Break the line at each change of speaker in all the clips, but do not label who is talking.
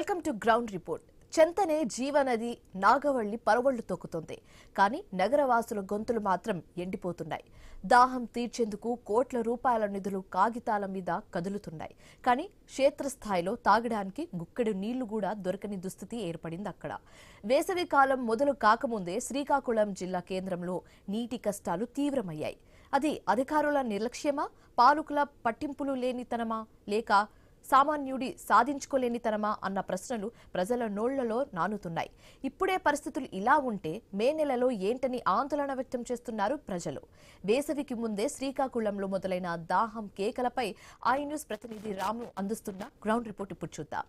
Welcome to ground report. చెంతనే జీవనది నాగవల్లి పరవళ్లు తొక్కుతుంది. కానీ నగరవాసుల గొంతులు మాత్రం ఎండిపోతున్నాయి. దాహం తీర్చేందుకు కోట్ల రూపాయల నిధులు కాగితాల మీద కదులుతున్నాయి. కానీ క్షేత్రస్థాయిలో తాగడానికి గుక్కెడు నీళ్లు కూడా దొరకని దుస్థితి ఏర్పడింది అక్కడ. వేసవి కాలం మొదలు కాకముందే శ్రీకాకుళం జిల్లా కేంద్రంలో నీటి కష్టాలు తీవ్రమయ్యాయి. అది అధికారుల నిర్లక్ష్యమా, పాలకుల పట్టింపులు లేనితనమా, లేక సామాన్యుడి సాధించుకోలేనితనమా అన్న ప్రశ్నలు ప్రజల నోళ్లలో నానుతున్నాయి. ఇప్పుడే పరిస్థితులు ఇలా ఉంటే మే నెలలో ఏంటని ఆందోళన వ్యక్తం చేస్తున్నారు ప్రజలు. వేసవికి ముందే శ్రీకాకుళంలో మొదలైన దాహం కేకలపై ఐ న్యూస్ ప్రతినిధి రాము అందిస్తున్న గ్రౌండ్ రిపోర్ట్ ఇప్పుడు చూద్దాం.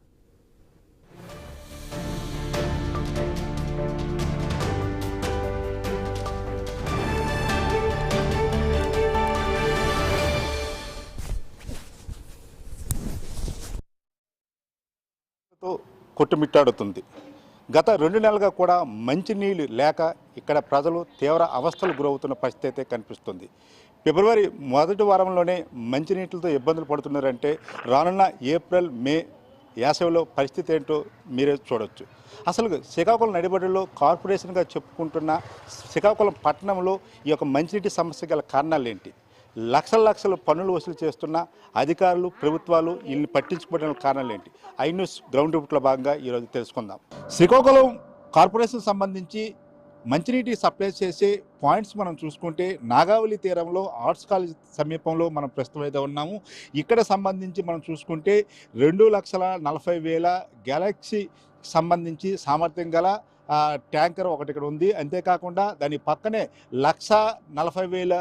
కొట్టుమిట్టాడుతుంది. గత 2 నెలలుగా కూడా మంచినీళ్ళు లేక ఇక్కడ ప్రజలు తీవ్ర అవస్థలు గురవుతున్న పరిస్థితి అయితే కనిపిస్తుంది. ఫిబ్రవరి మొదటి వారంలోనే మంచినీటితో ఇబ్బందులు పడుతున్నారంటే రానున్న ఏప్రిల్ మే వేసవిలో పరిస్థితి ఏంటో మీరే చూడొచ్చు. అసలు శ్రీకాకుళం నడిబడిలో కార్పొరేషన్గా చెప్పుకుంటున్న శ్రీకాకుళం పట్టణంలో ఈ యొక్క మంచినీటి సమస్య గల కారణాలు ఏంటి? లక్షల పన్నులు వసూలు చేస్తున్న అధికారులు, ప్రభుత్వాలు వీళ్ళని పట్టించుకోవడానికి కారణాలు ఏంటి? ఐ న్యూస్ గ్రౌండ్ రిపోర్ట్లో భాగంగా ఈరోజు తెలుసుకుందాం. శ్రీకాకుళం కార్పొరేషన్ సంబంధించి మంచినీటి సప్లై చేసే పాయింట్స్ మనం చూసుకుంటే నాగావళి తీరంలో ఆర్ట్స్ కాలేజ్ సమీపంలో మనం ప్రస్తుతం అయితే ఉన్నాము. ఇక్కడ సంబంధించి మనం చూసుకుంటే 2,40,000 గ్యాలక్సీ సంబంధించి సామర్థ్యం గల ట్యాంకర్ ఒకటి ఇక్కడ ఉంది. అంతేకాకుండా దాని పక్కనే 1,40,000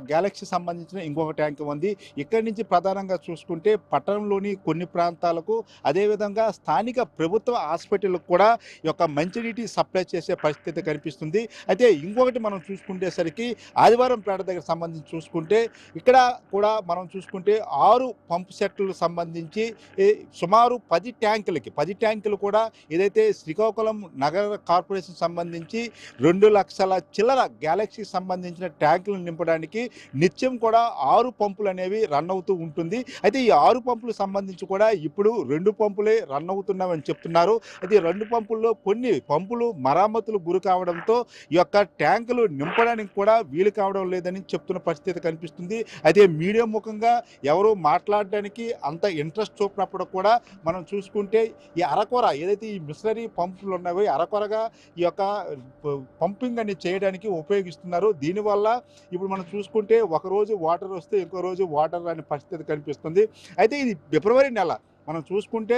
గ్యాలక్సీ సంబంధించిన ఇంకొక ట్యాంకర్ ఉంది. ఇక్కడి నుంచి ప్రధానంగా చూసుకుంటే పట్టణంలోని కొన్ని ప్రాంతాలకు, అదేవిధంగా స్థానిక ప్రభుత్వ హాస్పిటల్కు కూడా ఈ యొక్క మంచినీటి సప్లై చేసే పరిస్థితి కనిపిస్తుంది. అయితే ఇంకొకటి మనం చూసుకునేసరికి ఆదివారం పేట దగ్గర సంబంధించి చూసుకుంటే ఇక్కడ కూడా మనం చూసుకుంటే 6 పంపు సెట్లు సంబంధించి సుమారు 10 ట్యాంకులు కూడా ఏదైతే శ్రీకాకుళం నగర కార్పొరేషన్ సంబంధించి 2 లక్షల చిల్లర గ్యాలక్సీ సంబంధించిన ట్యాంకులను నింపడానికి నిత్యం కూడా 6 పంపులు అనేవి రన్ అవుతూ ఉంటుంది. అయితే ఈ 6 పంపులు సంబంధించి కూడా ఇప్పుడు 2 పంపులే రన్ అవుతున్నామని చెప్తున్నారు. అయితే 2 పంపుల్లో కొన్ని పంపులు మరమ్మతులు గురి కావడంతో ఈ యొక్క ట్యాంకులు నింపడానికి కూడా వీలు కావడం లేదని చెప్తున్న పరిస్థితి కనిపిస్తుంది. అయితే మీడియా ముఖంగా ఎవరు మాట్లాడడానికి అంత ఇంట్రెస్ట్ చూపినప్పుడు కూడా మనం చూసుకుంటే ఈ అరకొర ఏదైతే ఈ మిషనరీ పంపులు ఉన్నాయో అరకొరగా ఈ యొక్క పంపింగ్ అని చేయడానికి ఉపయోగిస్తున్నారు. దీనివల్ల ఇప్పుడు మనం చూసుకుంటే ఒకరోజు వాటర్ వస్తే ఇంకో రోజు వాటర్ రాని పరిస్థితి కనిపిస్తుంది. అయితే ఇది ఫిబ్రవరి నెల మనం చూసుకుంటే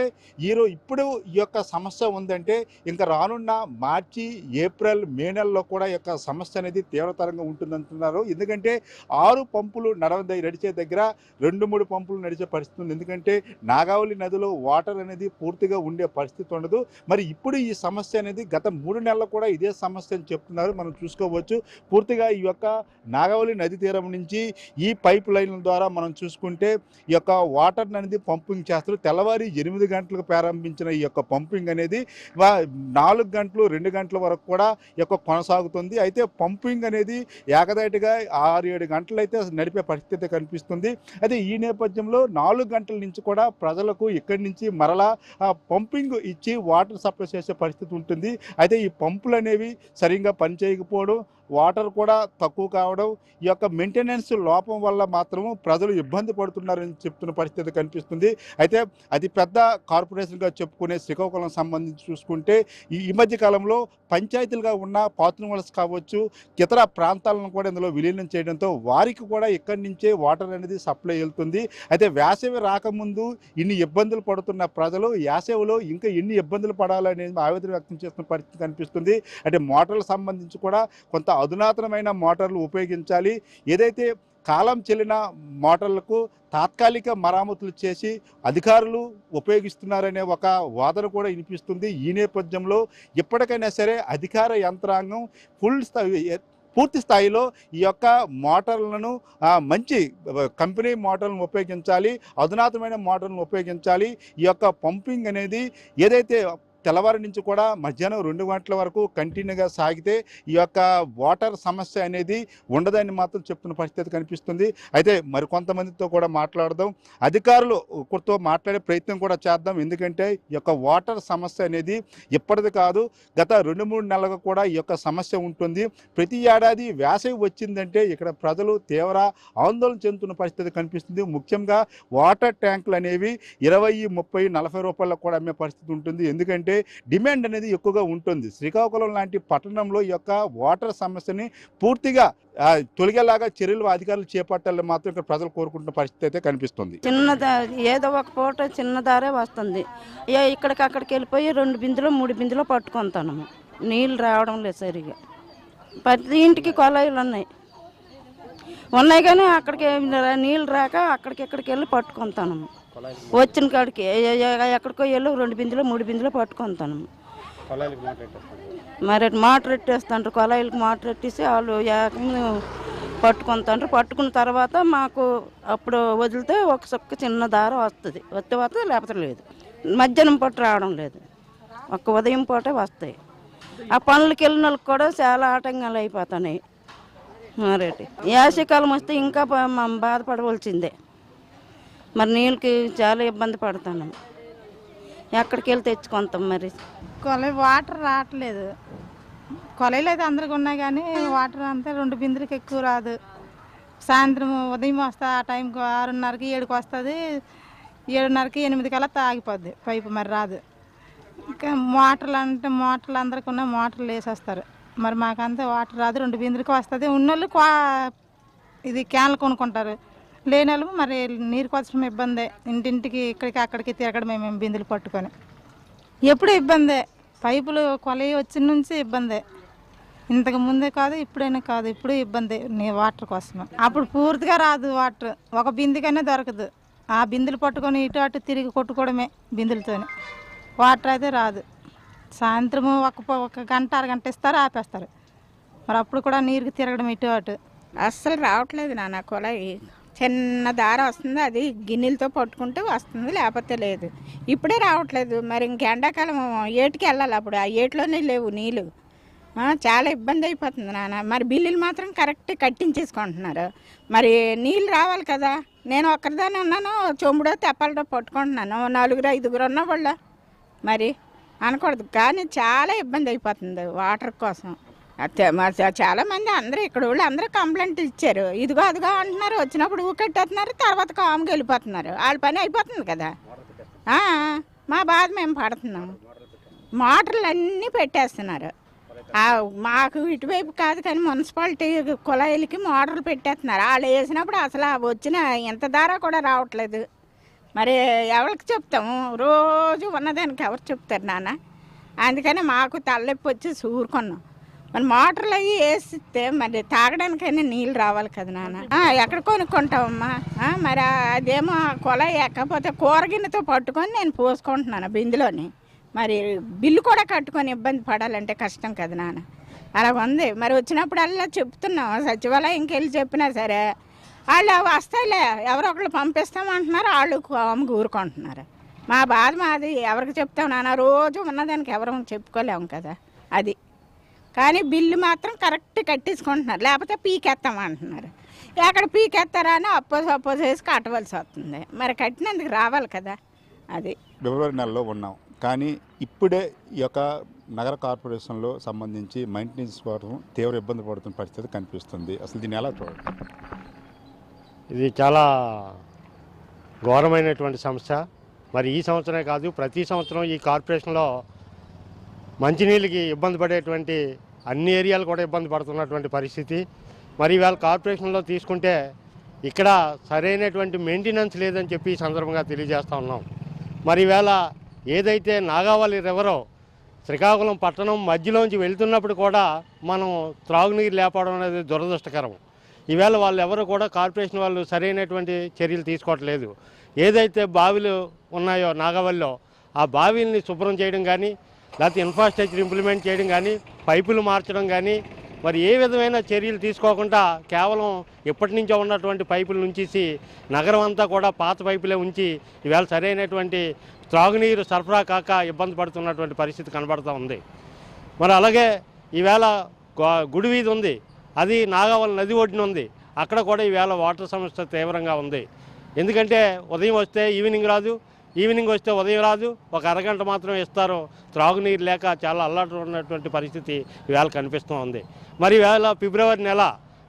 ఇప్పుడు ఈ యొక్క సమస్య ఉందంటే ఇంకా రానున్న మార్చి, ఏప్రిల్, మే నెలలో కూడా ఈ యొక్క సమస్య అనేది తీవ్రతరంగా ఉంటుందంటున్నారు. ఎందుకంటే 6 పంపులు నడిచే దగ్గర 2-3 పంపులు నడిచే పరిస్థితి ఉంది. ఎందుకంటే నాగావళి నదిలో వాటర్ అనేది పూర్తిగా ఉండే పరిస్థితి ఉండదు. మరి ఇప్పుడు ఈ సమస్య అనేది గత 3 నెలలు కూడా ఇదే సమస్య అని చెప్తున్నారు. మనం చూసుకోవచ్చు. పూర్తిగా ఈ యొక్క నాగావళి నది తీరం నుంచి ఈ పైప్ లైన్ల ద్వారా మనం చూసుకుంటే ఈ యొక్క వాటర్ అనేది పంపింగ్ చేస్తారు. తెల్లవారి 8 గంటలకు ప్రారంభించిన ఈ యొక్క పంపింగ్ అనేది 4 గంటలు 2 గంటల వరకు కూడా ఈ యొక్క కొనసాగుతుంది. అయితే పంపింగ్ అనేది ఏకదాటిగా 6-7 గంటలు అయితే నడిపే పరిస్థితి కనిపిస్తుంది. అయితే ఈ నేపథ్యంలో 4 గంటల నుంచి కూడా ప్రజలకు ఇక్కడి నుంచి మరలా పంపింగ్ ఇచ్చి వాటర్ సప్లై చేసే పరిస్థితి ఉంటుంది. అయితే ఈ పంపులు అనేవి సరిగ్గా పనిచేయకపోవడం, వాటర్ కూడా తక్కువ కావడం, ఈ యొక్క మెయింటెనెన్స్ లోపం వల్ల మాత్రము ప్రజలు ఇబ్బంది పడుతున్నారని చెప్తున్న పరిస్థితి కనిపిస్తుంది. అయితే అది పెద్ద కార్పొరేషన్గా చెప్పుకునే శ్రీకాకుళం సంబంధించి చూసుకుంటే ఈ మధ్య కాలంలో పంచాయతీలుగా ఉన్న పాత్రవలస కావచ్చు, ఇతర ప్రాంతాలను కూడా ఇందులో విలీనం చేయడంతో వారికి కూడా ఇక్కడి నుంచే వాటర్ అనేది సప్లై వెళ్తుంది. అయితే వేసవి రాకముందు ఇన్ని ఇబ్బందులు పడుతున్న ప్రజలు వేసవిలో ఇంకా ఎన్ని ఇబ్బందులు పడాలనేది ఆవేదన వ్యక్తం చేస్తున్న పరిస్థితి కనిపిస్తుంది. అంటే మోటార్లకు సంబంధించి కూడా కొంత అధునాతనమైన మోటార్లు ఉపయోగించాలి. ఏదైతే కాలం చెల్లిన మోటార్లకు తాత్కాలిక మరామతులు చేసి అధికారులు ఉపయోగిస్తున్నారనే ఒక వాదన కూడా వినిపిస్తుంది. ఈ నేపథ్యంలో ఎప్పటికైనా సరే అధికార యంత్రాంగం పూర్తి స్థాయిలో ఈ యొక్క మోటార్లను మంచి కంపెనీ మోటార్లను ఉపయోగించాలి, అధునాతనమైన మోటార్లను ఉపయోగించాలి. ఈ యొక్క పంపింగ్ అనేది ఏదైతే తెల్లవారి నుంచి కూడా మధ్యాహ్నం 2 గంటల వరకు కంటిన్యూగా సాగితే ఈ యొక్క వాటర్ సమస్య అనేది ఉండదని మాత్రం చెప్తున్న పరిస్థితి కనిపిస్తుంది. అయితే మరికొంతమందితో కూడా మాట్లాడదాం, అధికారులతో మాట్లాడే ప్రయత్నం కూడా చేద్దాం. ఎందుకంటే ఈ యొక్క వాటర్ సమస్య అనేది ఇప్పటిది కాదు, గత 2-3 నెలలుగా కూడా ఈ యొక్క సమస్య ఉంటుంది. ప్రతి ఏడాది వేసవి వచ్చిందంటే ఇక్కడ ప్రజలు తీవ్ర ఆందోళన చెందుతున్న పరిస్థితి కనిపిస్తుంది. ముఖ్యంగా వాటర్ ట్యాంకులు అనేవి 20, 30, 40 రూపాయలకు కూడా అమ్మే పరిస్థితి ఉంటుంది. ఎందుకంటే డిమాండ్ అనేది ఎక్కువగా ఉంటుంది. శ్రీకాకుళం లాంటి పట్టణంలో ఈ యొక్క వాటర్ సమస్యని పూర్తిగా తొలగేలాగా చర్యలు అధికారులు చేపట్టాలని మాత్రం ఇక్కడ ప్రజలు కోరుకుంటున్న పరిస్థితి అయితే కనిపిస్తుంది.
ఏదో ఒక పూట చిన్న దారే వస్తుంది. ఇక్కడికి అక్కడికి వెళ్ళిపోయి 2 బిందులు 3 బిందులు పట్టుకుంటాను. నీళ్ళు రావడం లేదు సరిగా. ప్రతి ఇంటికి కొలాయిలు ఉన్నాయి కానీ అక్కడికి నీళ్ళు రాక అక్కడికి వెళ్ళి పట్టుకుంటాను. వచ్చిన కాడికి ఎక్కడికో వెళ్ళి 2 బిందులు 3 బిందులు పట్టుకుంటాను. మరి మోటార్ ఎట్టేస్తాండ్రు, కొలాయిలకి మోటార్ ఎట్టేసి వాళ్ళు పట్టుకుంటాండ్రు. పట్టుకున్న తర్వాత మాకు అప్పుడు వదిలితే ఒక సుక్క చిన్న దారం వస్తుంది, వస్తే లేకపోతే లేదు. మధ్యాహ్నం పూట రావడం లేదు, ఒక్క ఉదయం పూటే వస్తాయి. ఆ పనులకి వెళ్ళిన వాళ్ళకి కూడా చాలా ఆటంకాలు అయిపోతున్నాయి. మరేటి వేసవికాలం వస్తే ఇంకా బాధపడవలసిందే. మరి నీళ్ళకి చాలా ఇబ్బంది పడుతున్నాం. ఎక్కడికి వెళ్ళి తెచ్చుకుంటాం. మరి
వాటర్ రావట్లేదు. కొలైలు అయితే అందరికి ఉన్నాయి కానీ వాటర్ అంతే 2 బిందులకి ఎక్కువ రాదు. సాయంత్రం ఉదయం వస్తుంది, ఆ టైంకి 6:30కి 7కి వస్తుంది, 7:30కి 8 కల్లా తాగిపోద్ది పైపు. మరి రాదు. ఇంకా మోటార్లు అంటే మోటార్లు అందరికి ఉన్న మోటార్లు వేసేస్తారు. మరి మాకంతా వాటర్ రాదు, 2 బిందులకి వస్తుంది. ఉన్నోళ్ళు ఇది క్యాన్లు కొనుక్కుంటారు, లేని వాళ్ళు మరి నీరు కోసం ఇబ్బందే. ఇంటింటికి ఇక్కడికి అక్కడికి తిరగడమే మేము బిందులు పట్టుకొని. ఎప్పుడు ఇబ్బందే, పైపులు కొలయి వచ్చిన నుంచి ఇబ్బందే. ఇంతకు ముందే కాదు, ఇప్పుడైనా కాదు, ఇప్పుడు ఇబ్బంది వాటర్ కోసం. అప్పుడు పూర్తిగా రాదు వాటర్, ఒక బిందుకైనా దొరకదు. ఆ బిందులు పట్టుకొని ఇటు అటు తిరిగి కొట్టుకోవడమే బిందులతోనే. వాటర్ అయితే రాదు. సాయంత్రం ఒక గంట అరగంట ఇస్తారు, ఆపేస్తారు. మరి అప్పుడు కూడా నీరుకి తిరగడం ఇటు అటు.
అస్సలు రావట్లేదు నాన్న. కొలాయి చిన్న దారం వస్తుంది, అది గిన్నెలతో పట్టుకుంటే వస్తుంది, లేకపోతే లేదు. ఇప్పుడే రావట్లేదు. మరి ఇంకెండాకాలం ఏటికి వెళ్ళాలి, అప్పుడు ఆ ఏటిలోనే లేవు నీళ్ళు. చాలా ఇబ్బంది అయిపోతుంది నాన్న. మరి బిల్లులు మాత్రం కరెక్ట్ కట్టించేసుకుంటున్నారు. మరి నీళ్ళు రావాలి కదా. నేను ఒక్కరిదాన్ని ఉన్నాను, చెంబుడో తెప్పాలతో పట్టుకుంటున్నాను. 4-5 ఉన్న వాళ్ళ మరి అనకూడదు, కానీ చాలా ఇబ్బంది అయిపోతుంది వాటర్ కోసం. చాలామంది అందరూ ఇక్కడ వాళ్ళు అందరూ కంప్లైంట్ ఇచ్చారు. ఇదిగో అదిగో అంటున్నారు, వచ్చినప్పుడు ఊకెట్టేస్తున్నారు, తర్వాత కాముకి వెళ్ళిపోతున్నారు. వాళ్ళ పని అయిపోతుంది కదా. మా బాధ మేము పడుతున్నాము. మోటార్లు అన్నీ పెట్టేస్తున్నారు. మాకు ఇటువైపు కాదు కానీ మున్సిపాలిటీ కుళాయిలకి మోటార్లు పెట్టేస్తున్నారు. వాళ్ళు వేసినప్పుడు అసలు వచ్చిన ఎంత ధార కూడా రావట్లేదు. మరి ఎవరికి చెప్తాము? రోజు ఉన్నదానికి ఎవరు చెప్తారు నాన్న? అందుకని మాకు తలనొప్పి వచ్చి ఊరుకున్నాం. మరి మోటార్లు అవి వేసిస్తే మరి తాగడానికైనా నీళ్ళు రావాలి కదా నాన్న. ఎక్కడ కొనుక్కుంటామమ్మా? మరి అదేమో కుళాయి ఎక్కకపోతే కూరగిన్నెతో పట్టుకొని నేను పోసుకుంటున్నాను బిందులోని. మరి బిల్లు కూడా కట్టుకొని ఇబ్బంది పడాలంటే కష్టం కదా నాన్న. అలా ఉంది. మరి వచ్చినప్పుడల్లా చెప్తున్నాం, సచివాలయంకి వెళ్ళి చెప్పినా సరే వాళ్ళు వస్తాయిలే, ఎవరో ఒకళ్ళు పంపిస్తామంటున్నారు, వాళ్ళు ఊరుకుంటున్నారు. మా బాధ మాది. ఎవరికి చెప్తాం నాన్న? రోజు ఉన్నదానికి ఎవరు చెప్పుకోలేము కదా. అది కానీ బిల్లు మాత్రం కరెక్ట్ కట్టించుకుంటున్నారు, లేకపోతే పీకెత్తామంటున్నారు. ఎక్కడ పీకెత్తారా అని అప్పో చేసి కట్టవలసి వస్తుంది. మరి కట్టినందుకు రావాలి కదా. అది
ఫిబ్రవరి నెలలో ఉన్నాం, కానీ ఇప్పుడే ఈ యొక్క నగర కార్పొరేషన్లో సంబంధించి మెయింటెనెన్స్ కోసం తీవ్ర ఇబ్బంది పడుతున్న పరిస్థితి కనిపిస్తుంది. అసలు దీన్ని ఎలా చూడాలి?
ఇది చాలా ఘోరమైనటువంటి సమస్య. మరి ఈ సంవత్సరమే కాదు, ప్రతి సంవత్సరం ఈ కార్పొరేషన్లో మంచినీళ్ళకి ఇబ్బంది పడేటువంటి అన్ని ఏరియాలు కూడా ఇబ్బంది పడుతున్నటువంటి పరిస్థితి. మరి ఇవాళ కార్పొరేషన్లో తీసుకుంటే ఇక్కడ సరైనటువంటి మెయింటెనెన్స్ లేదని చెప్పి ఈ సందర్భంగా తెలియజేస్తూ ఉన్నాం. మరి ఇవాళ ఏదైతే నాగావళి రివరో శ్రీకాకుళం పట్టణం మధ్యలోంచి వెళ్తున్నప్పుడు కూడా మనం త్రాగునీరు లేపడం అనేది దురదృష్టకరం. ఈవేళ వాళ్ళు ఎవరు కూడా కార్పొరేషన్ వాళ్ళు సరైనటువంటి చర్యలు తీసుకోవట్లేదు. ఏదైతే బావిలు ఉన్నాయో నాగావళిలో ఆ బావిల్ని శుభ్రం చేయడం కానీ, లేకపోతే ఇన్ఫ్రాస్ట్రక్చర్ ఇంప్లిమెంట్ చేయడం కానీ, పైపులు మార్చడం కానీ, మరి ఏ విధమైన చర్యలు తీసుకోకుండా కేవలం ఎప్పటి నుంచో ఉన్నటువంటి పైపులు ఉంచేసి నగరం అంతా కూడా పాత పైపులే ఉంచి ఈవేళ సరైనటువంటి త్రాగునీరు సరఫరా కాక ఇబ్బంది పడుతున్నటువంటి పరిస్థితి కనబడుతూ ఉంది. మరి అలాగే ఈవేళ గుడి వీధి ఉంది, అది నాగావళి నది ఒడ్డున ఉంది, అక్కడ కూడా ఈవేళ వాటర్ సమస్య తీవ్రంగా ఉంది. ఎందుకంటే ఉదయం వస్తే ఈవినింగ్ రాదు, ఈవినింగ్ వస్తే ఉదయం రాదు, ఒక అరగంట మాత్రం ఇస్తారు. త్రాగునీరు లేక చాలా అల్లాట ఉన్నటువంటి పరిస్థితి ఈవేళ కనిపిస్తూ ఉంది. మరి ఈవేళ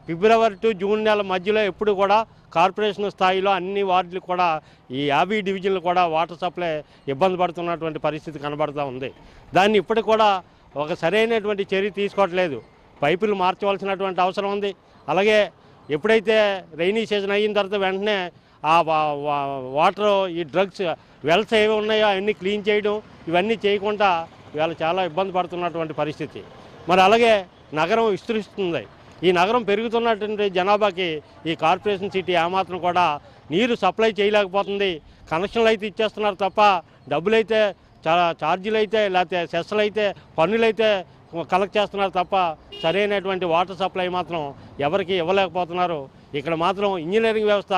ఫిబ్రవరి టు జూన్ నెల మధ్యలో ఎప్పుడు కూడా కార్పొరేషన్ స్థాయిలో అన్ని వార్డులు కూడా ఈ 50 డివిజన్లు కూడా వాటర్ సప్లై ఇబ్బంది పడుతున్నటువంటి పరిస్థితి కనబడుతూ ఉంది. దాన్ని ఇప్పటికి కూడా ఒక సరైనటువంటి చర్య తీసుకోవట్లేదు. పైపులు మార్చవలసినటువంటి అవసరం ఉంది. అలాగే ఎప్పుడైతే రైనీ సీజన్ అయిన తర్వాత వెంటనే ఆ వాటర్ ఈ డ్రగ్స్ వెల్స్ ఏవి ఉన్నాయో అవన్నీ క్లీన్ చేయడం, ఇవన్నీ చేయకుండా ఇవాళ చాలా ఇబ్బంది పడుతున్నటువంటి పరిస్థితి. మరి అలాగే నగరం విస్తరిస్తుంది. ఈ నగరం పెరుగుతున్నటువంటి జనాభాకి ఈ కార్పొరేషన్ సిటీ ఏమాత్రం కూడా నీరు సప్లై చేయలేకపోతుంది. కనెక్షన్లు అయితే ఇచ్చేస్తున్నారు తప్ప డబ్బులు అయితే ఛార్జీలు అయితే లేకపోతే సెస్సులు అయితే పన్నులు అయితే కలెక్ట్ చేస్తున్నారు తప్ప సరైనటువంటి వాటర్ సప్లై మాత్రం ఎవరికి ఇవ్వలేకపోతున్నారు. ఇక్కడ మాత్రం ఇంజనీరింగ్ వ్యవస్థ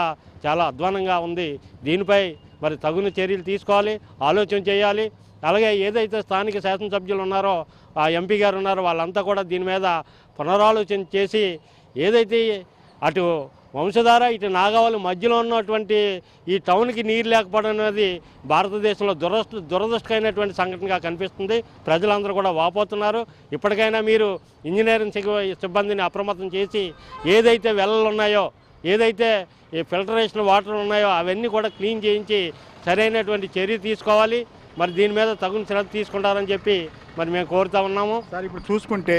చాలా అధ్వానంగా ఉంది. దీనిపై మరి తగిన చర్యలు తీసుకోవాలి, ఆలోచన చేయాలి. అలాగే ఏదైతే స్థానిక శాసనసభ్యులు ఉన్నారో, ఆ ఎంపీ గారు ఉన్నారో, వాళ్ళంతా కూడా దీని మీద పునరాలోచన చేసి ఏదైతే అటు వంశధార ఇటు నాగావళి మధ్యలో ఉన్నటువంటి ఈ టౌన్కి నీరు లేకపోవడం అనేది భారతదేశంలో దురదృష్టకరమైనటువంటి సంఘటనగా కనిపిస్తుంది. ప్రజలందరూ కూడా వాపోతున్నారు. ఇప్పటికైనా మీరు ఇంజనీరింగ్ సిబ్బందిని అప్రమత్తం చేసి ఏదైతే వెల్లలు ఉన్నాయో, ఏదైతే ఈ ఫిల్టరేషన్ వాటర్ ఉన్నాయో అవన్నీ కూడా క్లీన్ చేయించి సరైనటువంటి చర్య తీసుకోవాలి. మరి దీని మీద తగిన శ్రద్ధ తీసుకుంటారని చెప్పి మరి మేము కోరుతా ఉన్నాము.
సార్, ఇప్పుడు చూసుకుంటే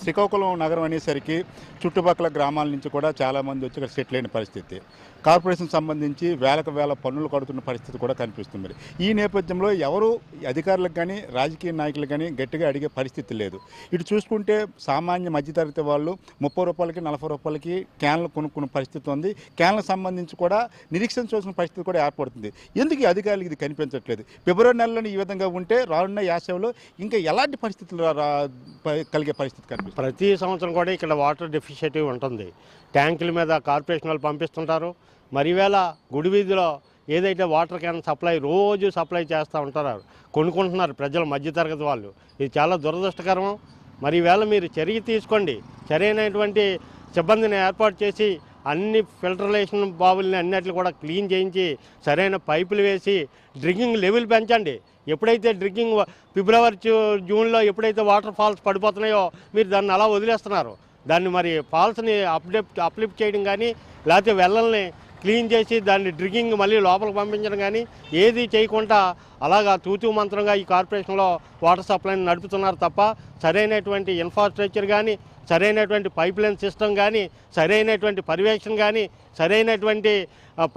శ్రీకాకుళం నగరం అనేసరికి చుట్టుపక్కల గ్రామాల నుంచి కూడా చాలామంది వచ్చి ఇక్కడ సెటిల్ అయిన పరిస్థితి. కార్పొరేషన్ సంబంధించి వేలకు వేల పన్నులు కడుతున్న పరిస్థితి కూడా కనిపిస్తుంది. మరి ఈ నేపథ్యంలో ఎవరు అధికారులకు కానీ రాజకీయ నాయకులకు కానీ గట్టిగా అడిగే పరిస్థితి లేదు. ఇటు చూసుకుంటే సామాన్య మధ్యతరగతి వాళ్ళు 30 రూపాయలకి 40 రూపాయలకి క్యాన్లు కొనుక్కున్న పరిస్థితి ఉంది. క్యాన్లకు సంబంధించి కూడా నిరీక్షణ చూసిన పరిస్థితి కూడా ఏర్పడుతుంది. ఎందుకు ఈ అధికారులకు ఇది కనిపించట్లేదు? ఫిబ్రవరి నెలలో ఈ విధంగా ఉంటే రానున్న యాసంలో ఇంకా ఎలాంటి పరిస్థితులు కలిగే పరిస్థితి కనిపిస్తుంది?
ప్రతి సంవత్సరం కూడా ఇక్కడ వాటర్ డెఫిషియటీ ఉంటుంది. ట్యాంకుల మీద కార్పొరేషన్ వాళ్ళు పంపిస్తుంటారు. మరి ఈవేళ గుడి వీధిలో ఏదైతే వాటర్ క్యాన్ సప్లై రోజు సప్లై చేస్తూ ఉంటారో కొనుక్కుంటున్నారు ప్రజలు, మధ్యతరగతి వాళ్ళు. ఇది చాలా దురదృష్టకరం. మరి ఈవేళ మీరు చర్య తీసుకోండి, సరైనటువంటి సిబ్బందిని ఏర్పాటు చేసి అన్ని ఫిల్టరేషన్ బావుల్ని అన్నిటిని కూడా క్లీన్ చేయించి సరైన పైపులు వేసి డ్రింకింగ్ లెవెల్ పెంచండి. ఎప్పుడైతే డ్రింకింగ్ ఫిబ్రవరి జూన్లో ఎప్పుడైతే వాటర్ ఫాల్స్ పడిపోతున్నాయో మీరు దాన్ని అలా వదిలేస్తున్నారు. దాన్ని మరి ఫాల్స్ని అప్లిఫ్ట్ చేయడం కానీ లేకపోతే వెల్లల్ని క్లీన్ చేసి దాన్ని డ్రింకింగ్ మళ్ళీ లోపలికి పంపించడం కానీ ఏది చేయకుండా అలాగా తూతూ మంత్రంగా ఈ కార్పొరేషన్లో వాటర్ సప్లైని నడుపుతున్నారు తప్ప సరైనటువంటి ఇన్ఫ్రాస్ట్రక్చర్ కానీ, సరైనటువంటి పైప్ లైన్ సిస్టమ్ కానీ, సరైనటువంటి పర్యవేక్షణ కానీ, సరైనటువంటి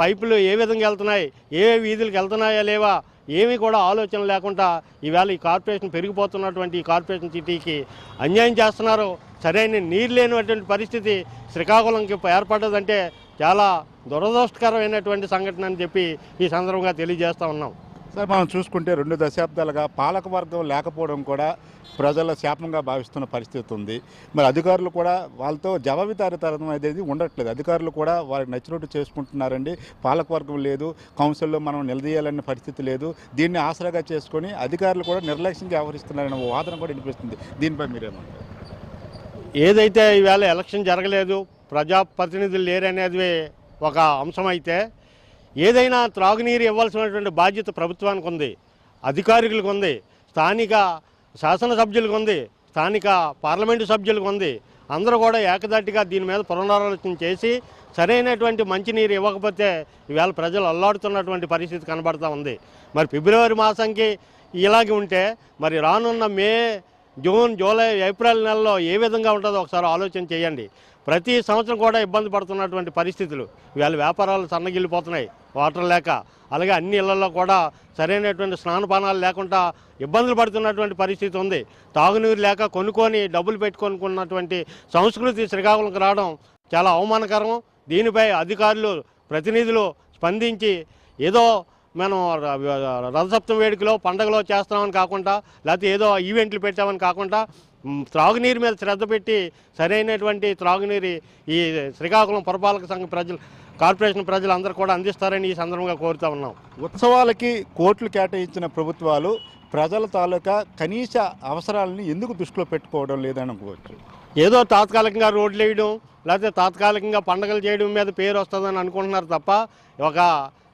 పైపులు ఏ విధంగా వెళ్తున్నాయి, ఏ వీధులకు వెళ్తున్నాయా లేవా ఏమీ కూడా ఆలోచన లేకుండా ఈవేళ ఈ కార్పొరేషన్ పెరిగిపోతున్నటువంటి ఈ కార్పొరేషన్ సిటీకి అన్యాయం చేస్తున్నారు. సరైన నీరు లేనటువంటి పరిస్థితి శ్రీకాకుళంకి ఏర్పడ్డదంటే చాలా దురదృష్టకరమైనటువంటి సంఘటన అని చెప్పి ఈ సందర్భంగా తెలియజేస్తూ ఉన్నాం.
సార్, మనం చూసుకుంటే 2 దశాబ్దాలుగా పాలకవర్గం లేకపోవడం కూడా ప్రజల శాపంగా భావిస్తున్న పరిస్థితి ఉంది. మరి అధికారులు కూడా వాళ్ళతో జవాబుదారీతనం అనేది ఉండట్లేదు. అధికారులు కూడా వారికి నచ్చినట్టు చేసుకుంటున్నారండి. పాలకవర్గం లేదు, కౌన్సిల్లో మనం నిలదీయాలనే పరిస్థితి లేదు. దీన్ని ఆసరాగా చేసుకొని అధికారులు కూడా నిర్లక్ష్యంగా వ్యవహరిస్తున్నారనే వాదన కూడా వినిపిస్తుంది. దీనిపై మీరేమంటారు?
ఏదైతే ఈవేళ ఎలక్షన్ జరగలేదు, ప్రజాప్రతినిధులు లేరనేది ఒక అంశం అయితే, ఏదైనా త్రాగునీరు ఇవ్వాల్సినటువంటి బాధ్యత ప్రభుత్వానికి ఉంది, అధికారులకు ఉంది, స్థానిక శాసనసభ్యులకు ఉంది, స్థానిక పార్లమెంటు సభ్యులకు ఉంది. అందరూ కూడా ఏకదాటిగా దీని మీద పునరాలోచన చేసి సరైనటువంటి మంచినీరు ఇవ్వకపోతే ఈవేళ ప్రజలు అల్లాడుతున్నటువంటి పరిస్థితి కనబడుతూ ఉంది. మరి ఫిబ్రవరి మాసంకి ఇలాగే ఉంటే మరి రానున్న మే, జూన్, జూలై, ఏప్రిల్ నెలలో ఏ విధంగా ఉంటుందో ఒకసారి ఆలోచన చేయండి. ప్రతి సంవత్సరం కూడా ఇబ్బంది పడుతున్నటువంటి పరిస్థితులు. ఇవాళ వ్యాపారాలు సన్నగిల్లిపోతున్నాయి వాటర్ లేక. అలాగే అన్ని ఇళ్లలో కూడా సరైనటువంటి స్నానపానాలు లేకుండా ఇబ్బందులు పడుతున్నటువంటి పరిస్థితి ఉంది. తాగునీరు లేక కొనుక్కొని డబ్బులు పెట్టుకొనుకున్నటువంటి సంస్కృతి శ్రీకాకుళంకి రావడం చాలా అవమానకరం. దీనిపై అధికారులు, ప్రతినిధులు స్పందించి ఏదో మనం రథసప్తమి వేడుకలో పండగలో చేస్తామని కాకుండా, లేకపోతే ఏదో ఈవెంట్లు పెట్టామని కాకుండా త్రాగునీరు మీద శ్రద్ధ పెట్టి సరైనటువంటి త్రాగునీరు ఈ శ్రీకాకుళం పురపాలక సంఘ ప్రజలు, కార్పొరేషన్ ప్రజలందరూ కూడా అందిస్తారని ఈ సందర్భంగా కోరుతూ ఉన్నాం.
ఉత్సవాలకి కోట్లు కేటాయించిన ప్రభుత్వాలు ప్రజల తాలూకా కనీస అవసరాలని ఎందుకు దృష్టిలో పెట్టుకోవడం లేదని అనుకోవచ్చు.
ఏదో తాత్కాలికంగా రోడ్లు వేయడం, లేకపోతే తాత్కాలికంగా పండుగలు చేయడం మీద పేరు వస్తుందని అనుకుంటున్నారు తప్ప ఒక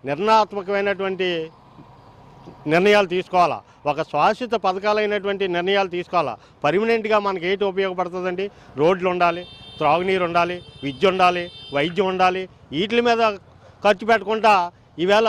నిర్ణయాత్మకమైనటువంటి నిర్ణయాలు తీసుకోవాలా, ఒక శాశ్వత పథకాలైనటువంటి నిర్ణయాలు తీసుకోవాలా. పర్మనెంట్గా మనకి ఏంటి ఉపయోగపడుతుందండి? రోడ్లు ఉండాలి, త్రాగునీరు ఉండాలి, విద్య ఉండాలి, వైద్యం ఉండాలి. వీటి మీద ఖర్చు పెట్టకుండా ఈవేళ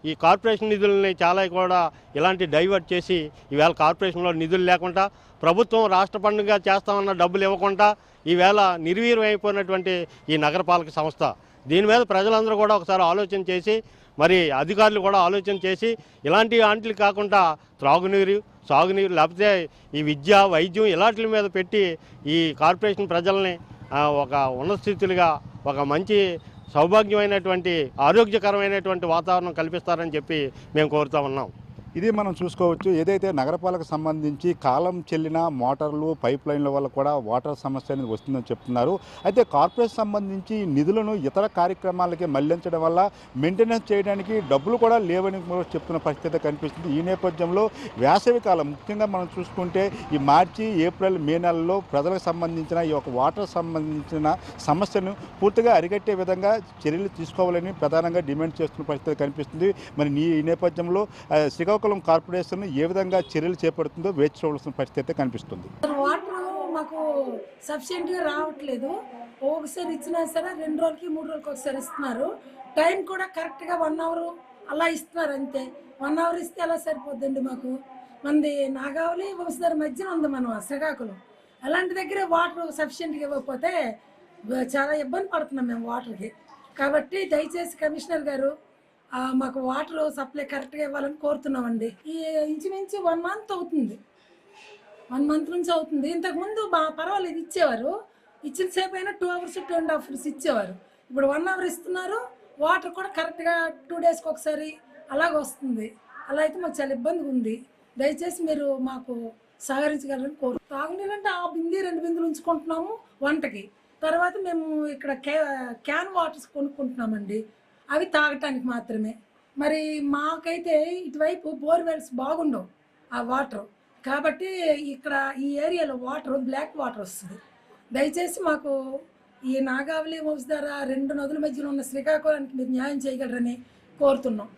ఈ కార్పొరేషన్ నిధులని చాలా కూడా ఇలాంటి డైవర్ట్ చేసి ఈవేళ కార్పొరేషన్లో నిధులు లేకుండా, ప్రభుత్వం రాష్ట్ర పండుగ చేస్తామన్న డబ్బులు ఇవ్వకుండా ఈవేళ నిర్వీర్యం అయిపోయినటువంటి ఈ నగరపాలక సంస్థ, దీని మీద ప్రజలందరూ కూడా ఒకసారి ఆలోచన చేసి, మరి అధికారులు కూడా ఆలోచన చేసి ఇలాంటి వాటికి కాకుండా త్రాగునీరు, సాగునీరు, లేకపోతే ఈ విద్య, వైద్యం ఇలాంటి మీద పెట్టి ఈ కార్పొరేషన్ ప్రజల్ని ఒక ఉన్నత స్థితులుగా, ఒక మంచి సౌభాగ్యమైనటువంటి ఆరోగ్యకరమైనటువంటి వాతావరణం కల్పిస్తారని చెప్పి మేము కోరుతూ ఉన్నాం.
ఇది మనం చూసుకోవచ్చు. ఏదైతే నగరపాలకు సంబంధించి కాలం చెల్లిన మోటార్లు, పైప్ లైన్ల వల్ల కూడా వాటర్ సమస్య అనేది వస్తుందని చెప్తున్నారు. అయితే కార్పొరేషన్ సంబంధించి నిధులను ఇతర కార్యక్రమాలకి మళ్లించడం వల్ల మెయింటెనెన్స్ చేయడానికి డబ్బులు కూడా లేవని కూడా చెప్తున్న పరిస్థితి కనిపిస్తుంది. ఈ నేపథ్యంలో వేసవి కాలం ముఖ్యంగా మనం చూసుకుంటే ఈ మార్చి, ఏప్రిల్, మే నెలలో ప్రజలకు సంబంధించిన ఈ యొక్క వాటర్ సంబంధించిన సమస్యను పూర్తిగా అరికట్టే విధంగా చర్యలు తీసుకోవాలని ప్రధానంగా డిమాండ్ చేస్తున్న పరిస్థితి కనిపిస్తుంది. మరి ఈ నేపథ్యంలో శ్రీకాకుళం కార్పొరేషన్ ఏ విధంగా చర్యలు చేపడుతుందో వేచి చూడాల్సిన పరిస్థితి కనిపిస్తుంది.
వాటర్ మాకు సఫిషియెంట్గా రావట్లేదు. ఒకసారి ఇచ్చినా సరే 2 రోజులకి 3 రోజులకి ఒకసారి ఇస్తున్నారు. టైం కూడా కరెక్ట్గా 1 అవర్ అలా ఇస్తున్నారు అంతే. 1 అవర్ ఇస్తే అలా సరిపోద్దండి. మాకు మనది నాగావళి వంశధార మధ్యన ఉంది మనం శ్రీకాకుళం. అలాంటి దగ్గరే వాటర్ సఫిషియెంట్గా ఇవ్వకపోతే చాలా ఇబ్బంది పడుతున్నాం మేము వాటర్కి. కాబట్టి దయచేసి కమిషనర్ గారు మాకు వాటర్ సప్లై కరెక్ట్గా ఇవ్వాలని కోరుతున్నామండి. ఈ ఇంచుమించు 1 మంత్ అవుతుంది, 1 మంత్ నుంచి అవుతుంది. ఇంతకుముందు పర్వాలేదు ఇచ్చేవారు, ఇచ్చిన సేపు అయినా 2 అవర్స్ 2.5 అవర్స్ ఇచ్చేవారు. ఇప్పుడు 1 అవర్ ఇస్తున్నారు. వాటర్ కూడా కరెక్ట్గా 2 డేస్కి ఒకసారి అలాగ వస్తుంది. అలా అయితే మాకు చాలా ఇబ్బందిగా ఉంది. దయచేసి మీరు మాకు సహకరించగలరని కోరు. తాగునీరు అంటే ఆ బింది 2 బిందులు ఉంచుకుంటున్నాము వంటకి. తర్వాత మేము ఇక్కడ క్యాన్ వాటర్స్ కొనుక్కుంటున్నామండి, అవి తాగటానికి మాత్రమే. మరి మాకైతే ఇటువైపు బోర్వెల్స్ బాగుండవు ఆ వాటర్, కాబట్టి ఇక్కడ ఈ ఏరియాలో వాటర్ బ్లాక్ వాటర్ వస్తుంది. దయచేసి మాకు ఈ నాగావళి వంశధార 2 నదుల మధ్యలో ఉన్న శ్రీకాకుళానికి మీరు న్యాయం చేయగలరని కోరుతున్నాం.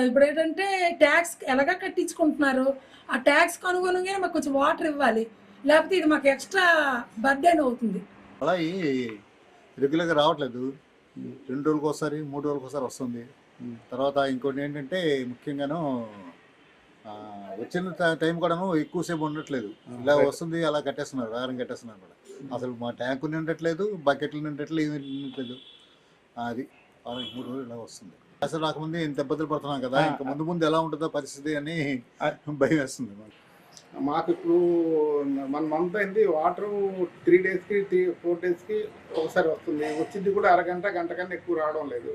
ఇప్పుడు ఏంటంటే ట్యాక్స్ ఎలాగా కట్టించుకుంటున్నారు, ఆ ట్యాక్స్కి అనుగుణంగానే మాకు కొంచెం వాటర్ ఇవ్వాలి, లేకపోతే ఇది మాకు ఎక్స్ట్రా బర్డెన్ అవుతుంది.
అలా రెగ్యులర్గా రావట్లేదు. 2 రోజులకు ఒకసారి 3 రోజులకు ఒకసారి వస్తుంది. తర్వాత ఇంకోటి ఏంటంటే ముఖ్యంగాను వచ్చిన టైం కూడాను ఎక్కువసేపు ఉండట్లేదు. ఇలా వస్తుంది, అలా కట్టేస్తున్నారు, వేగం కట్టేస్తున్నారు కూడా. అసలు మా ట్యాంకు నిండట్లేదు, బకెట్లు నిండట్లేదు, ఏమి నిండట్లేదు. అది 3 రోజులు ఇలా వస్తుంది. అసలు రాకముందే ఇంత ఇబ్బందులు పడుతున్నాం కదా, ఇంకా ముందు ఎలా ఉంటుందో పరిస్థితి అని భయం వేస్తుంది.
మాకు ఇప్పుడు 1 మంత్ అయింది. వాటర్ 3 డేస్కి 4 డేస్కి ఒకసారి వస్తుంది. వచ్చింది కూడా అరగంట గంట కన్నా ఎక్కువ రావడం లేదు.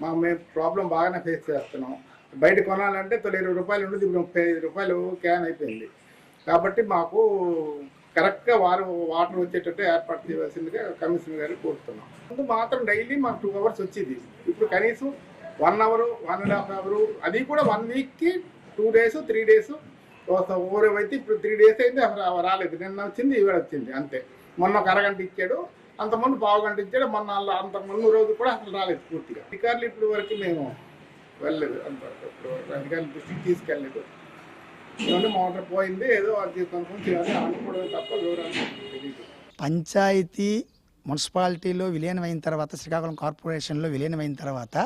మేము ప్రాబ్లం బాగానే ఫేస్ చేస్తున్నాం. బయట కొనాలంటే తొలి 20 రూపాయలు ఉండేది, ఇప్పుడు 35 రూపాయలు క్యాన్ అయిపోయింది. కాబట్టి మాకు కరెక్ట్గా వాటర్ వచ్చేటట్టు ఏర్పాటు చేయవలసిందిగా కమిషనర్ గారు కోరుతున్నాం. ముందు మాత్రం డైలీ మాకు 2 అవర్స్ వచ్చేది. ఇప్పుడు కనీసం 1 అవర్ 1.5 అవర్, అది కూడా 1 వీక్కి 2 డేస్ 3 డేస్ ఓరేమైతే. ఇప్పుడు 3 డేస్ అయితే అసలు రాలేదు. నిన్న వచ్చింది, ఇవాళ వచ్చింది అంతే. మొన్న ఒక అరగంట ఇచ్చాడు, అంతకుముందు పావు గంట ఇచ్చాడు. మొన్న అంతకుముందు రోజు కూడా అసలు రాలేదు పూర్తిగా. అధికారులు ఇప్పుడు వరకు మేము వెళ్ళలేదు, ఇప్పుడు అధికారులు దృష్టికి తీసుకెళ్ళలేదు. ఏమంటే మోటార్ పోయింది, ఏదో అది కొంచెం అనుకోవడం తప్ప వివరాలు తెలియదు.
పంచాయతీ మున్సిపాలిటీలో విలీనమైన తర్వాత, శ్రీకాకుళం కార్పొరేషన్లో విలీనమైన తర్వాత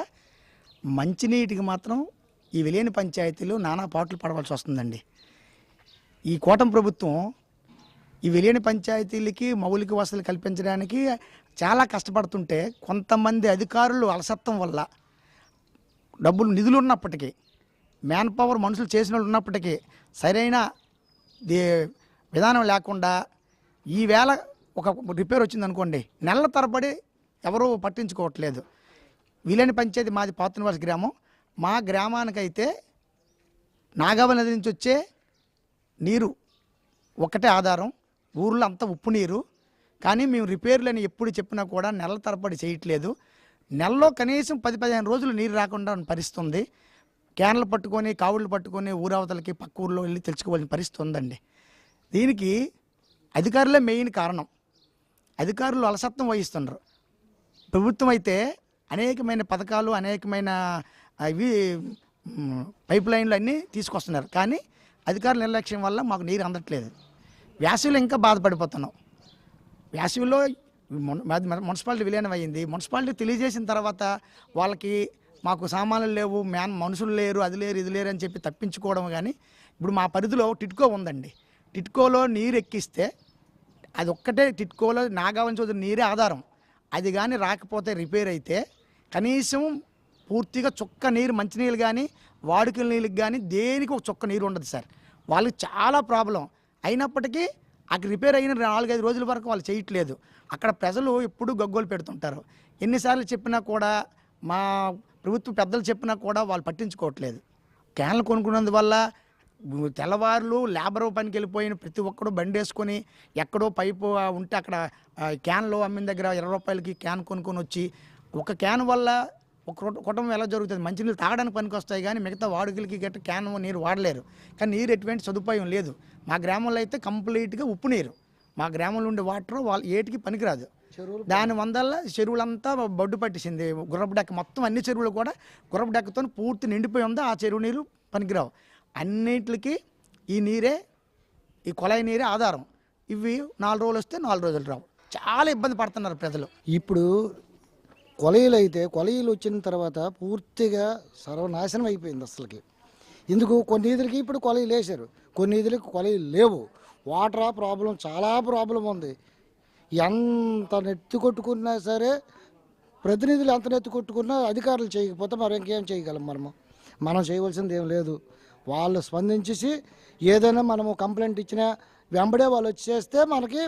మంచినీటికి మాత్రం ఈ విలీన పంచాయతీలు నానా పాటలు పడవలసి వస్తుందండి. ఈ కూటమి ప్రభుత్వం ఈ విలీన పంచాయతీలకి మౌలిక వసతులు కల్పించడానికి చాలా కష్టపడుతుంటే, కొంతమంది అధికారులు అలసత్వం వల్ల నిధులు ఉన్నప్పటికీ, మ్యాన్ పవర్ మనుషులు చేసిన వాళ్ళు ఉన్నప్పటికీ సరైన విధానం లేకుండా ఈవేళ ఒక రిపేర్ వచ్చిందనుకోండి, నెలల తరబడి ఎవరూ పట్టించుకోవట్లేదు. విలీన పంచాయతీ మాది పాతనివాస గ్రామం. మా గ్రామానికైతే నాగావళి నది నుంచి వచ్చే నీరు ఒకటే ఆధారం, ఊర్లో అంతా ఉప్పు నీరు. కానీ మేము రిపేర్లని ఎప్పుడు చెప్పినా కూడా నెలల తరబడి చేయట్లేదు. నెలలో కనీసం 10-15 రోజులు నీరు రాకుండా పరిస్థితి ఉంది. క్యాన్లు పట్టుకొని కావుళ్ళు పట్టుకొని ఊరవతలకి పక్క ఊర్లో వెళ్ళి తెచ్చుకోవాల్సిన పరిస్థితి ఉందండి. దీనికి అధికారులే మెయిన్ కారణం. అధికారులు అలసత్వం వహిస్తున్నారు. ప్రభుత్వం అయితే అనేకమైన పథకాలు, అనేకమైన ఇవి పైప్ లైన్లు అన్నీ తీసుకొస్తున్నారు. కానీ అధికారుల నిర్లక్ష్యం వల్ల మాకు నీరు అందట్లేదు. వేసవిలో ఇంకా బాధపడిపోతున్నాం. వేసవిలో మున్సిపాలిటీ విలీనం అయ్యింది. మున్సిపాలిటీ తెలియజేసిన తర్వాత వాళ్ళకి మాకు సామాన్లు లేవు, మనుషులు లేరు, అది లేరు ఇది లేరు అని చెప్పి తప్పించుకోవడం. కానీ ఇప్పుడు మా పరిధిలో టిట్కో ఉందండి. టిట్కోలో నీరు ఎక్కిస్తే అది ఒక్కటే, టిట్కోలో నాగావళి చౌదరి నీరే ఆధారం. అది కానీ రాకపోతే రిపేర్ అయితే కనీసం పూర్తిగా చుక్క నీరు, మంచినీళ్ళు కానీ వాడుకల నీళ్ళకి కానీ దేనికి ఒక చుక్క నీరు ఉండదు సార్. వాళ్ళకి చాలా ప్రాబ్లం. అయినప్పటికీ అక్కడ రిపేర్ అయిన 4-5 రోజుల వరకు వాళ్ళు చేయట్లేదు. అక్కడ ప్రజలు ఎప్పుడూ గగ్గోలు పెడుతుంటారు. ఎన్నిసార్లు చెప్పినా కూడా, మా ప్రభుత్వ పెద్దలు చెప్పినా కూడా వాళ్ళు పట్టించుకోవట్లేదు. క్యాన్లు కొనుక్కున్నందువల్ల తెల్లవారులు లేబర్ పనికి వెళ్ళిపోయిన ప్రతి ఒక్కడు బండి వేసుకొని ఎక్కడో పైపు ఉంటే అక్కడ క్యాన్లో అమ్మిన దగ్గర 20 రూపాయలకి క్యాన్ కొనుక్కొని వచ్చి, ఒక క్యాన్ వల్ల ఒక కుటుంబం ఎలా జరుగుతుంది? మంచినీళ్ళు తాగడానికి పనికి వస్తాయి కానీ మిగతా వాడుకలకి గట్ట క్యాన్ నీరు వాడలేరు. కానీ నీరు ఎటువంటి సదుపాయం లేదు. మా గ్రామంలో అయితే కంప్లీట్గా ఉప్పు నీరు. మా గ్రామంలో ఉండే వాటర్ వాళ్ళు ఏటికి పనికిరాదు. దాని వల్ల చెరువులంతా బొడ్డు పట్టేసింది. గుర్రపు డెక్క మొత్తం అన్ని చెరువులు కూడా గుర్రపు డెక్కతో పూర్తి నిండిపోయి ఉంది. ఆ చెరువు నీరు పనికిరావు. అన్నింటికి ఈ నీరే, ఈ కొలాయి నీరే ఆధారం. ఇవి 4 రోజులు వస్తే 4 రోజులు రావు. చాలా ఇబ్బంది పడుతున్నారు ప్రజలు.
ఇప్పుడు కొలయిలు అయితే కొలయిలు వచ్చిన తర్వాత పూర్తిగా సర్వనాశనం అయిపోయింది అసలుకి. ఎందుకు? కొన్ని ఈదులకి ఇప్పుడు కొలయిలు వేశారు, కొన్ని ఈదులకి కొలయిలు లేవు. వాటర్ ప్రాబ్లం, చాలా ప్రాబ్లం ఉంది. ఎంత నెత్తి కొట్టుకున్నా సరే, ప్రతినిధులు ఎంత నెత్తి కొట్టుకున్నా అధికారులు చేయకపోతే మరి ఇంకేం చేయగలం? మనం చేయవలసింది ఏం లేదు. వాళ్ళు స్పందించేసి ఏదైనా మనము కంప్లైంట్ ఇచ్చినా వెంబడే వాళ్ళు వచ్చి చేస్తే మనకి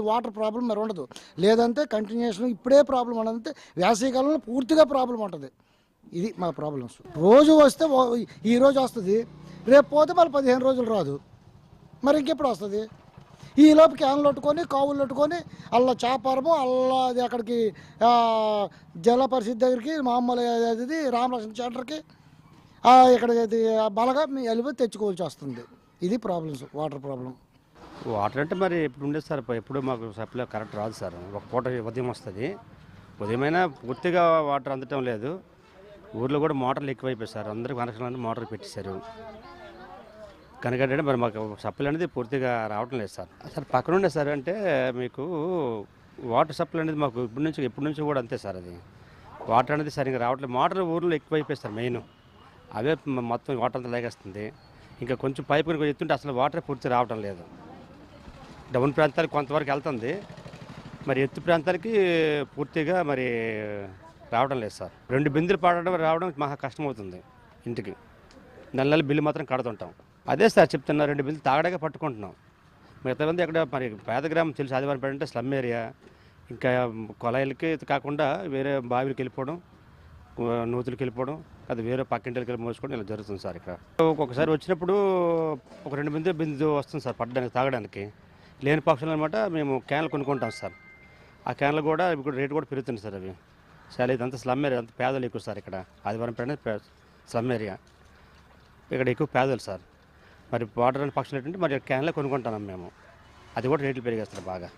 వాటర్ ప్రాబ్లం మరి ఉండదు. లేదంటే కంటిన్యూషన్ ఇప్పుడే ప్రాబ్లం ఉండదంటే వేసవికాలంలో పూర్తిగా ప్రాబ్లం ఉంటుంది. ఇది మా ప్రాబ్లమ్స్. రోజు వస్తే ఈ రోజు వస్తుంది, రేపు పోతే మళ్ళీ 15 రోజులు రాదు. మరి ఇంకెప్పుడు వస్తుంది? ఈ లోపు క్యాన్లు కొట్టుకొని కావులు కొట్టుకొని అలా చాపారము అది అక్కడికి జిల్లా పరిషత్ దగ్గరికి, మామూలు అది రామలక్ష్మణ సెంటర్కి, ఇక్కడికి బలగా వెళ్ళిపోయి తెచ్చుకోవాల్సి వస్తుంది. ఇది ప్రాబ్లమ్స్, వాటర్ ప్రాబ్లం.
వాటర్ అంటే మరి ఇప్పుడు ఉండేది సార్, ఎప్పుడు మాకు సప్లై కరెక్ట్ రాదు సార్. ఒక పూట ఉదయం వస్తుంది, ఉదయమైనా పూర్తిగా వాటర్ అందటం లేదు. ఊర్లో కూడా మోటార్లు ఎక్కువైపోయాయి సార్. అందరూ కనెక్షన్ మోటార్ పెట్టేశారు కనుక మరి మాకు సప్లై అనేది పూర్తిగా రావడం లేదు సార్. సార్ పక్కన ఉండే సార్ అంటే మీకు వాటర్ సప్లై అనేది మాకు ఎప్పటి నుంచి కూడా అంతే సార్. అది వాటర్ అనేది సరిగ్గా రావట్లేదు. మోటార్ ఊర్లో ఎక్కువైపోయాయి సార్. మెయిన్ అవే మొత్తం వాటర్ అంతా లేకేస్తుంది. ఇంకా కొంచెం పైపు కనుక ఎత్తుంటే అసలు వాటర్ పూర్తి రావడం లేదు. డౌన్ ప్రాంతాలకు కొంతవరకు వెళ్తుంది, మరి ఎత్తు ప్రాంతాలకి పూర్తిగా మరి రావడం లేదు సార్. 2 బిందులు రావడం మహా కష్టమవుతుంది. ఇంటికి నెల బిల్లు మాత్రం కడుతుంటాం. అదే సార్ చెప్తున్నా, 2 బిందులు తాగడాగా పట్టుకుంటున్నాం. మిగతా మంది ఎక్కడ మరి పేద గ్రామం తెలిసి ఆదివారం అంటే స్లమ్ ఏరియా, ఇంకా కొలాయిలకి కాకుండా వేరే బావిలకి వెళ్ళిపోవడం, నూతులకి వెళ్ళిపోవడం, అది వేరే పక్కింటికి వెళ్ళి మోసుకోవడం ఇలా జరుగుతుంది సార్. ఇక్కడ ఒక్కొక్కసారి వచ్చినప్పుడు ఒక 2 బిందు వస్తుంది సార్ పట్టడానికి, తాగడానికి. లేని పక్షులు అనమాట మేము క్యాన్లు కొనుక్కుంటాం సార్. ఆ క్యాన్లు కూడా ఇప్పుడు రేటు కూడా పెరుగుతుంది సార్. అవి చాలా ఇదంతా స్లమ్ ఏరియా, అంత పేదలు ఎక్కువ సార్. ఇక్కడ ఆదివారం పేట స్లమ్ ఏరియా, ఇక్కడ ఎక్కువ పేదలు సార్. మరి వాటర్ అని పక్షులు ఏంటంటే మరి క్యాన్లే కొనుక్కుంటున్నాం మేము. అది కూడా రేట్లు పెరిగేస్తారు బాగా.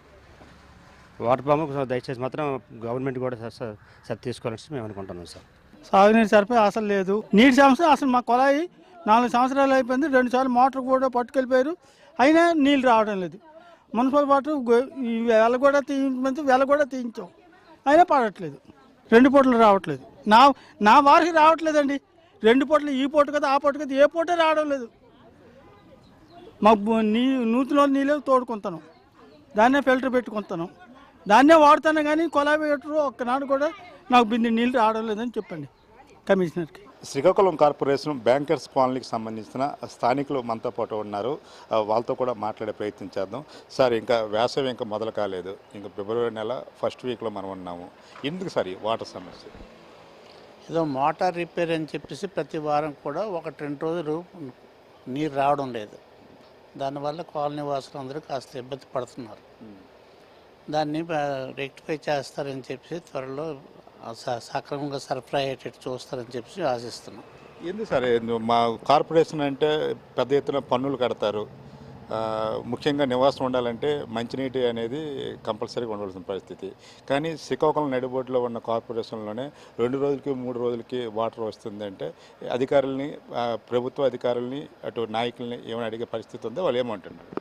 వాటర్ ప్రాబ్లం దయచేసి మాత్రం గవర్నమెంట్ కూడా సార్ తీసుకోవాలని మేము అనుకుంటున్నాం సార్.
సాగునీరు సరిపోయి అసలు లేదు. నీటి సమస్య అసలు మా కొలాయి 4 సంవత్సరాలు అయిపోయింది. 2 సార్లు మోటార్ కూడా పట్టుకెళ్ళిపోయారు, అయినా నీళ్ళు రావడం లేదు. మున్సిపల్ వాటర్ వెల కూడా తీయించాం, అయినా పడట్లేదు. 2 పూటలు రావట్లేదు. నా వారికి రావట్లేదండి. 2 పూటలు, ఈ పూట కదా ఆ పూట కదా, ఏ పూట రావడం లేదు. మాకు నూతిలో నీళ్ళు తోడుకుంటాను, దాన్నే ఫిల్టర్ పెట్టుకుంటాను, దాన్నే వాడుతాను. కానీ కొలాయి పెట్టరు ఒక్కనాడు కూడా నాకు బింది నీళ్ళు రావడం లేదని చెప్పండి కమిషనర్కి.
శ్రీకాకుళం కార్పొరేషన్ బ్యాంకర్స్ కాలనీకి సంబంధించిన స్థానికులు మనతో పాటు ఉన్నారు. వాళ్ళతో కూడా మాట్లాడే ప్రయత్నం చేద్దాం. సార్, ఇంకా వేసవి ఇంకా మొదలు కాలేదు, ఇంకా ఫిబ్రవరి నెల ఫస్ట్ వీక్లో మనం ఉన్నాము. ఎందుకు సార్ ఈ వాటర్ సమస్య?
ఏదో మోటార్ రిపేర్ అని చెప్పేసి ప్రతి వారం కూడా 1-2 రోజులు నీరు రావడం లేదు. దానివల్ల కాలనీ వాసులు అందరూ కాస్త ఇబ్బంది పడుతున్నారు. దాన్ని రెక్టిఫై చేస్తారని చెప్పి త్వరలో సక్రమంగా సరఫరా అయ్యేటట్టు చూస్తారని చెప్పి ఆశిస్తున్నాం.
ఎందుకు సరే మా కార్పొరేషన్ అంటే పెద్ద ఎత్తున పన్నులు కడతారు. ముఖ్యంగా నివాసం ఉండాలంటే మంచినీటి అనేది కంపల్సరీగా ఉండవలసిన పరిస్థితి. కానీ శ్రీకాకుళం నడిబొడ్డులో ఉన్న కార్పొరేషన్లోనే 2 రోజులకి 3 రోజులకి వాటర్ వస్తుందంటే అధికారులని, ప్రభుత్వ అధికారులని, అటు నాయకుల్ని ఏమైనా అడిగే పరిస్థితి ఉందో వాళ్ళు ఏమంటున్నారు?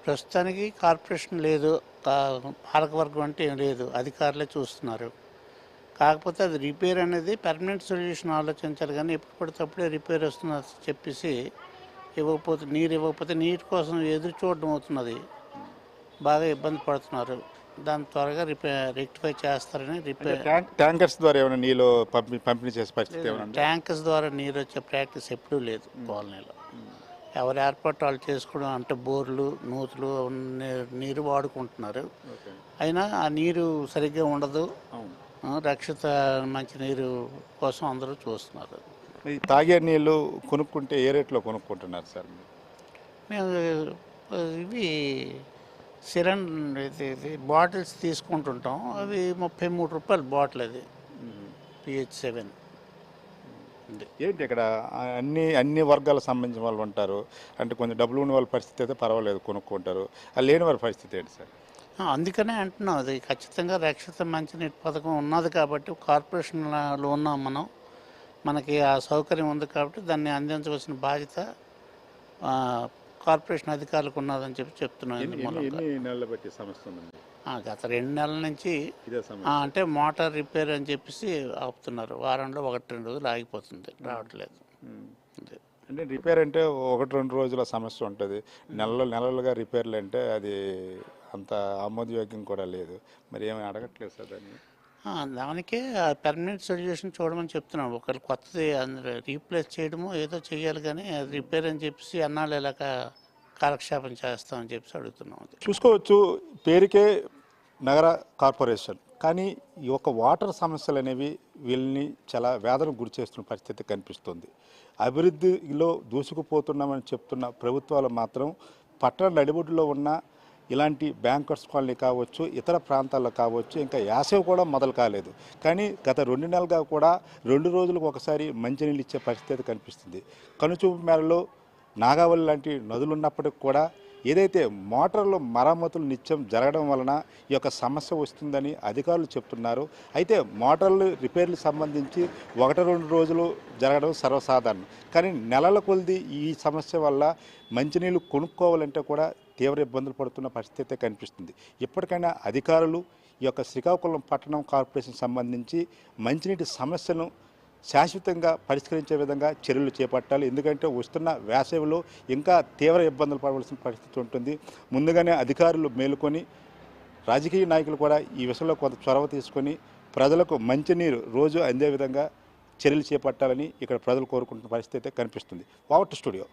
ప్రస్తుతానికి కార్పొరేషన్ లేదు, పాలకవర్గం అంటే ఏం లేదు, అధికారులే చూస్తున్నారు. కాకపోతే అది రిపేర్ అనేది పర్మనెంట్ సొల్యూషన్ ఆలోచించాలి. కానీ ఎప్పుడు పడితే అప్పుడే రిపేర్ వస్తుందని చెప్పేసి నీరు ఇవ్వకపోతే నీటి కోసం ఎదురు చూడడం అవుతున్నది. బాగా ఇబ్బంది పడుతున్నారు. దాన్ని త్వరగా రెక్టిఫై చేస్తారని
ట్యాంకర్స్ ద్వారా ఏమైనా నీళ్ళు పంపిణీ చేసే పరిస్థితి ఏమైనా?
ట్యాంకర్స్ ద్వారా నీరు వచ్చే ప్రాక్టీస్ ఎప్పుడూ లేదు కాలనీలో. ఎవరు ఏర్పాటు వాళ్ళు చేసుకోవడం అంటే బోర్లు, నూతులు నీరు వాడుకుంటున్నారు. అయినా ఆ నీరు సరిగ్గా ఉండదు. రక్షిత మంచినీరు కోసం అందరూ చూస్తున్నారు.
తాగే నీళ్ళు కొనుక్కుంటే ఏ రేట్లో కొనుక్కుంటున్నారు సార్?
మేము ఇవి బాటిల్స్ తీసుకుంటుంటాం. అవి 33 రూపాయలు బాటిల్. అది PH7.
ఏంటి ఇక్కడ అన్ని వర్గాలకు సంబంధించిన వాళ్ళు ఉంటారు అంటే కొంచెం డబ్బులు ఉన్న వాళ్ళ పరిస్థితి అయితే పర్వాలేదు, కొనుక్కుంటారు. అది లేని వారి పరిస్థితి ఏంటి సార్?
అందుకనే అంటున్నాం, అది ఖచ్చితంగా రక్షిత మంచినీటి పథకం ఉన్నది కాబట్టి కార్పొరేషన్లో ఉన్నాం మనం. మనకి ఆ సౌకర్యం ఉంది కాబట్టి దాన్ని అందించవలసిన బాధ్యత కార్పొరేషన్ అధికారులకు ఉన్నదని చెప్తున్నాం. గత 2 నెలల నుంచి అంటే మోటార్ రిపేర్ అని చెప్పేసి ఆపుతున్నారు. వారంలో 1-2 రోజులు ఆగిపోతుంది, రావట్లేదు.
అంటే రిపేర్ అంటే 1-2 రోజుల సమస్య ఉంటుంది. నెలలుగా రిపేర్లు అంటే అది అంత ఆమోదయోగ్యం కూడా లేదు. మరి ఏమైనా అడగట్లేదు సార్ దాన్ని?
దానికే పర్మనెంట్ సొల్యూషన్ చూడమని చెప్తున్నాం. ఒకరు కొత్తది రీప్లేస్ చేయడము ఏదో చేయాలి, కానీ అది రిపేర్ అని చెప్పేసి అన్నాళ్ళు ఇలాగ కాలక్షేపం చేస్తామని చెప్పేసి అడుగుతున్నాం.
చూసుకోవచ్చు, పేరుకే నగర కార్పొరేషన్, కానీ ఈ యొక్క వాటర్ సమస్యలు అనేవి వీళ్ళని చాలా వేదనకు గురి చేస్తున్న పరిస్థితి కనిపిస్తుంది. అభివృద్ధిలో దూసుకుపోతున్నామని చెప్తున్న ప్రభుత్వాలు మాత్రం పట్టణ నడిబొడ్డులో ఉన్న ఇలాంటి బ్యాంకర్స్ కాలనీ కావచ్చు, ఇతర ప్రాంతాల్లో కావచ్చు, ఇంకా యాసవి కూడా మొదలు కాలేదు. కానీ గత 2 నెలలుగా కూడా 2 రోజులకు ఒకసారి మంచినీళ్ళు ఇచ్చే పరిస్థితి కనిపిస్తుంది. కనుచూపు మేరలో నాగావళి లాంటి నదులు ఉన్నప్పటికి కూడా ఏదైతే మోటార్లు మరమ్మతులు నిత్యం జరగడం వలన ఈ యొక్క సమస్య వస్తుందని అధికారులు చెప్తున్నారు. అయితే మోటార్లు రిపేర్లకు సంబంధించి 1-2 రోజులు జరగడం సర్వసాధారణం. కానీ నెలల కొలది ఈ సమస్య వల్ల మంచినీళ్ళు కొనుక్కోవాలంటే కూడా తీవ్ర ఇబ్బందులు పడుతున్న పరిస్థితి కనిపిస్తుంది. ఇప్పటికైనా అధికారులు ఈ యొక్క శ్రీకాకుళం పట్టణం కార్పొరేషన్ సంబంధించి మంచినీటి సమస్యను శాశ్వతంగా పరిష్కరించే విధంగా చర్యలు చేపట్టాలి. ఎందుకంటే వస్తున్న వేసవిలో ఇంకా తీవ్ర ఇబ్బందులు పడవలసిన పరిస్థితి ఉంటుంది. ముందుగానే అధికారులు మేలుకొని రాజకీయ నాయకులు కూడా ఈ విషయంలో కొంత చొరవ తీసుకొని ప్రజలకు మంచినీరు రోజు అందే విధంగా చర్యలు చేపట్టాలని ఇక్కడ ప్రజలు కోరుకుంటున్న పరిస్థితి కనిపిస్తుంది. వావట్ స్టూడియో.